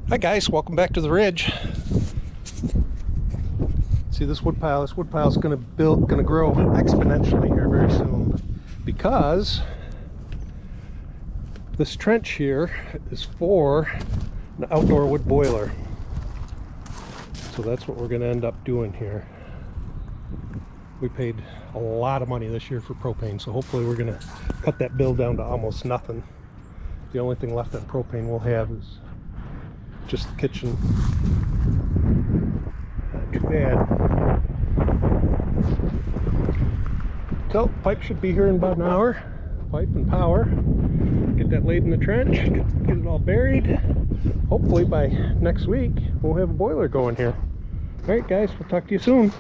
Hi guys, welcome back to the ridge. See this wood pile? This wood pile is going to grow exponentially here very soon because this trench here is for an outdoor wood boiler. So that's what we're going to end up doing here. We paid a lot of money this year for propane, so hopefully we're going to cut that bill down to almost nothing. The only thing left on propane we'll have is just the kitchen. Not too bad. So pipe should be here in about an hour. Pipe and power. Get that laid in the trench, get it all buried. Hopefully by next week we'll have a boiler going here. Alright guys, we'll talk to you soon.